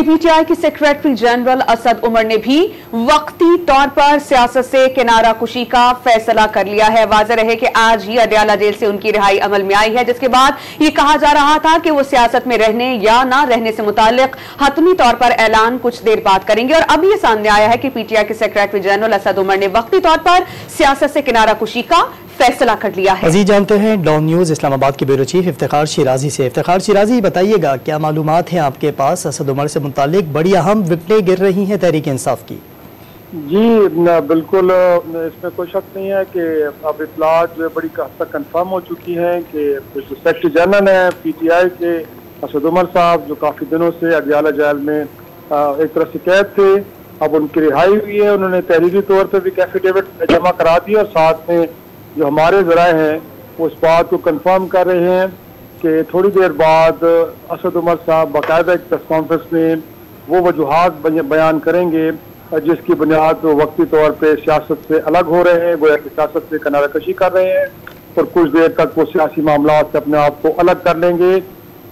कि पीटीआई के secretary general Asad Umar ने भी वक्ती तौर पर सियासत से किनारा कुशी का फैसला कर लिया है। वाज़ेह रहे कि आज ही अदयाला जेल से उनकी रिहाई अमल में आई है, जिसके बाद ये कहा जा रहा था कि वो सियासत में रहने या ना रहने से मुतालिक हतमी तौर पर ऐलान कुछ देर बाद करेंगे। और अब ये सामने आया है कि पीटीआई के सेक्रेटरी जनरल असद उमर ने वक्ती तौर पर सियासत से किनारा कुशी का फैसला कर लिया है। अजीज जानते हैं डॉन न्यूज इस्लामाबाद के ब्यूरो चीफ इफ्तिखार शिराजी से। इफ्तिखार शिराजी, बताइएगा क्या मालूमात हैं आपके पास असद उमर से मुतालिक? बड़ी अहम विकेटें गिर रही हैं तहरीक इंसाफ की। जी बिल्कुल, इसमें कोई शक नहीं है कि अब इतलात जो है बड़ी हद तक कन्फर्म हो चुकी हैं कि जो सेक्रेटरी जनरल है पीटीआई के असद उमर साहब, जो काफ़ी दिनों से अदयाला जेल में एक तरह से कैद थे, अब उनकी रिहाई हुई है। उन्होंने तहरीरी तौर पर भी एफिडेविट जमा करा दिया और साथ में जो हमारे ज़राए हैं वो इस बात को कंफर्म कर रहे हैं कि थोड़ी देर बाद असद उमर साहब बाकायदा एक प्रेस कॉन्फ्रेंस में वो वजूहात बयान करेंगे जिसकी बुनियाद वो वक्ती तौर पे सियासत से अलग हो रहे हैं, गोया कि सियासत से किनारा कशी कर रहे हैं और कुछ देर तक वो सियासी मामला से अपने आप को अलग कर लेंगे।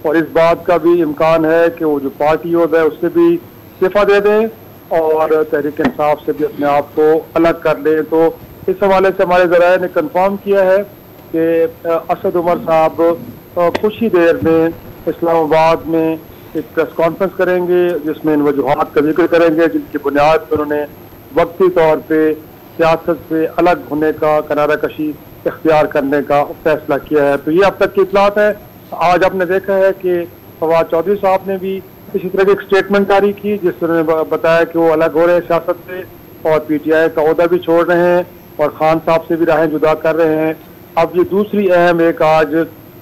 और इस बात का भी इम्कान है कि वो जो पार्टी होता है उससे भी इस्तीफा दे दें और तहरीक इंसाफ से भी अपने आप को अलग कर लें। तो इस हवाले से हमारे ज़राए ने कंफर्म किया है कि असद उमर साहब कुछ ही देर में इस्लामाबाद में एक प्रेस कॉन्फ्रेंस करेंगे जिसमें इन वजूहात का जिक्र करेंगे जिनकी बुनियाद पर उन्होंने वक्ती तौर पे सियासत से अलग होने का, किनारा कशी इख्तियार करने का फैसला किया है। तो ये अब तक की इतलात है। आज आपने देखा है कि फवाद चौधरी साहब ने भी इसी तरह की एक स्टेटमेंट जारी की जिसने बताया कि वो अलग हो रहे हैं सियासत से और पीटीआई का ओहदा भी छोड़ रहे हैं और खान साहब से भी राहें जुदा कर रहे हैं। अब ये दूसरी अहम एक आज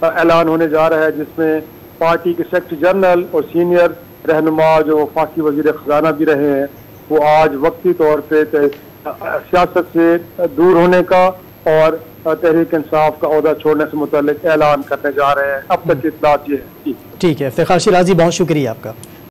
ऐलान होने जा रहा है जिसमें पार्टी के सेक्रेटरी जनरल और सीनियर रहनुमा जो वफाकी वजीर खजाना भी रहे हैं वो आज वक्ती तौर पे सियासत से दूर होने का और तहरीक इंसाफ का ओहदा छोड़ने से मुताल्लिक ऐलान करने जा रहे हैं। अब तक इत्तलात ये है। ठीक है, इफ्तिखार शिराजी, बहुत शुक्रिया आपका।